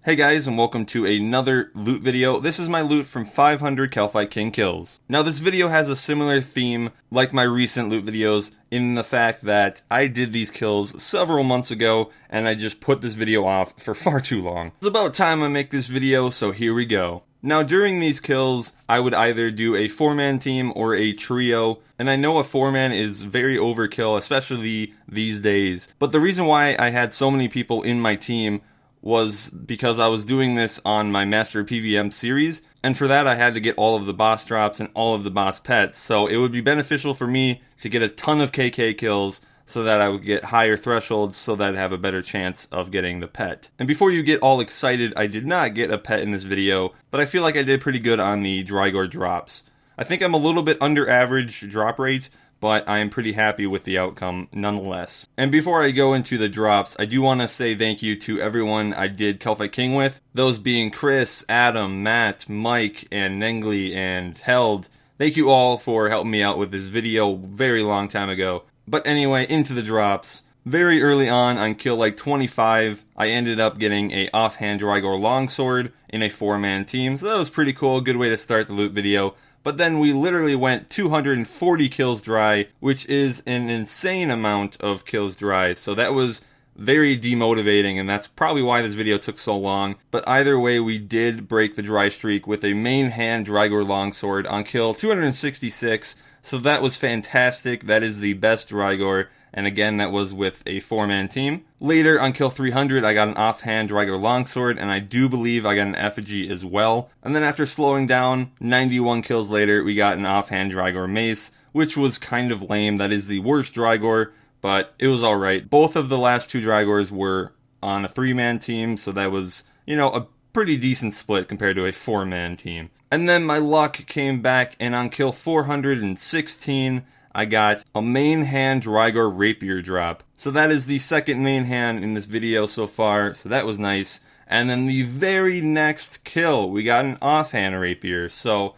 Hey guys, and welcome to another loot video. This is my loot from 500 Kalphite King kills. Now this video has a similar theme like my recent loot videos in the fact that I did these kills several months ago and I just put this video off for far too long. It's about time I make this video, so here we go. Now during these kills, I would either do a 4-man team or a trio, and I know a 4-man is very overkill, especially these days. But the reason why I had so many people in my team was because I was doing this on my Master PVM series, and for that I had to get all of the boss drops and all of the boss pets, so it would be beneficial for me to get a ton of KK kills so that I would get higher thresholds so that I'd have a better chance of getting the pet. And before you get all excited, I did not get a pet in this video, but I feel like I did pretty good on the Drygor drops. I think I'm a little bit under average drop rate, but I am pretty happy with the outcome nonetheless. And before I go into the drops, I do want to say thank you to everyone I did Kalphite King with, those being Chris, Adam, Matt, Mike, and Nengli, and Held. Thank you all for helping me out with this video very long time ago. But anyway, into the drops. Very early on kill like 25, I ended up getting a offhand Drygor longsword in a 4-man team, so that was pretty cool, good way to start the loot video. But then we literally went 240 kills dry, which is an insane amount of kills dry. So that was very demotivating, and that's probably why this video took so long. But either way, we did break the dry streak with a main hand Drygor longsword on kill 266. So that was fantastic. That is the best Drygor. And again, that was with a 4-man team. Later, on kill 300, I got an offhand Drygor longsword, and I do believe I got an effigy as well. And then after slowing down, 91 kills later, we got an offhand Drygor mace, which was kind of lame. That is the worst Drygor, but it was alright. Both of the last two Drygors were on a 3-man team, so that was, a pretty decent split compared to a 4-man team. And then my luck came back, and on kill 416, I got a main hand Drygor rapier drop. So that is the second main hand in this video so far, so that was nice. And then the very next kill, we got an offhand rapier. So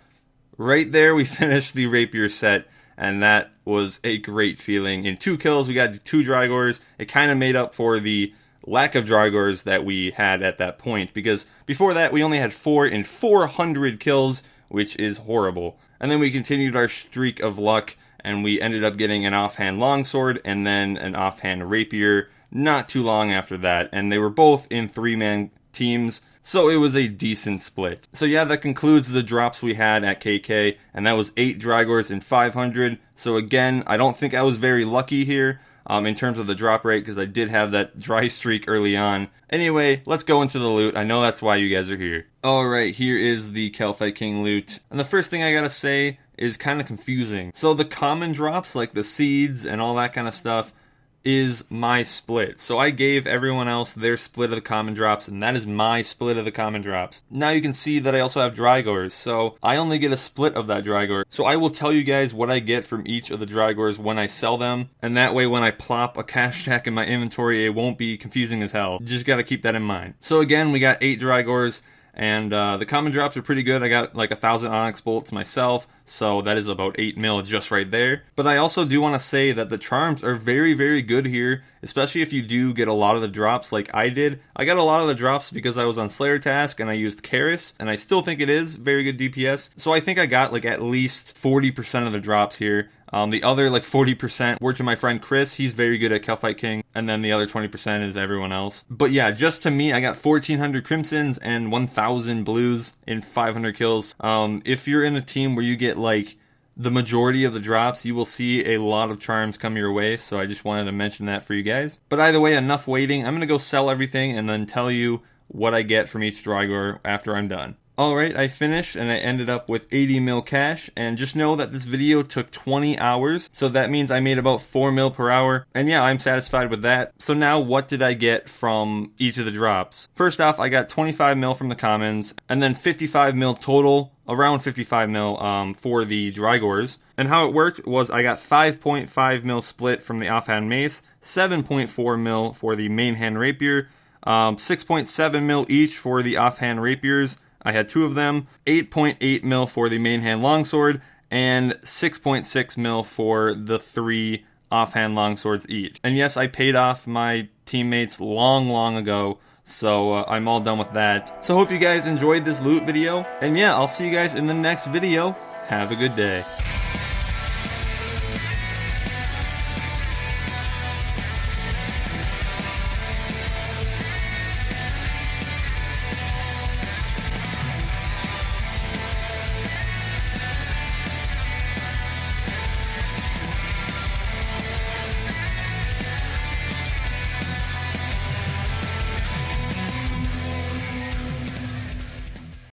right there we finished the rapier set, and that was a great feeling. In 2 kills we got 2 Drygors. It kind of made up for the lack of Drygors that we had at that point, because before that we only had 4 in 400 kills, which is horrible. And then we continued our streak of luck, and we ended up getting an offhand longsword and then an offhand rapier not too long after that. And they were both in 3-man teams, so it was a decent split. So yeah, that concludes the drops we had at KK, and that was 8 Drygors in 500. So again, I don't think I was very lucky here in terms of the drop rate, because I did have that dry streak early on. Anyway, let's go into the loot. I know that's why you guys are here. Alright, here is the Kalphite King loot. And the first thing I gotta say is kind of confusing. So the common drops, like the seeds and all that kind of stuff, is my split. So I gave everyone else their split of the common drops, and that is my split of the common drops. Now you can see that I also have Drygors, so I only get a split of that Drygor. So I will tell you guys what I get from each of the Drygors when I sell them, and that way when I plop a cash stack in my inventory, it won't be confusing as hell. You just gotta keep that in mind. So again, we got 8 Drygors. And the common drops are pretty good. I got like 1,000 onyx bolts myself, so that is about 8 mil just right there. But I also do want to say that the charms are very, very good here, especially if you do get a lot of the drops like I did. I got a lot of the drops because I was on Slayer task and I used Karis, and I still think it is very good DPS. So I think I got like at least 40% of the drops here. The other like 40% were to my friend Chris. He's very good at Kalphite King, and then the other 20% is everyone else. But yeah, just to me, I got 1,400 crimsons and 1,000 blues in 500 kills. If you're in a team where you get like the majority of the drops, you will see a lot of charms come your way, so I just wanted to mention that for you guys. But either way, enough waiting. I'm gonna go sell everything and then tell you what I get from each Drygor after I'm done. Alright, I finished and I ended up with 80 mil cash, and just know that this video took 20 hours, so that means I made about 4 mil per hour, and yeah, I'm satisfied with that. So now what did I get from each of the drops? First off, I got 25 mil from the commons, and then 55 mil total, around 55 mil for the Drygors. And how it worked was I got 5.5 mil split from the offhand mace, 7.4 mil for the main hand rapier, 6.7 mil each for the offhand rapiers. I had 2 of them, 8.8 mil for the main hand longsword, and 6.6 mil for the 3 offhand longswords each. And yes, I paid off my teammates long ago, So I'm all done with that. So hope you guys enjoyed this loot video. And yeah, I'll see you guys in the next video. Have a good day.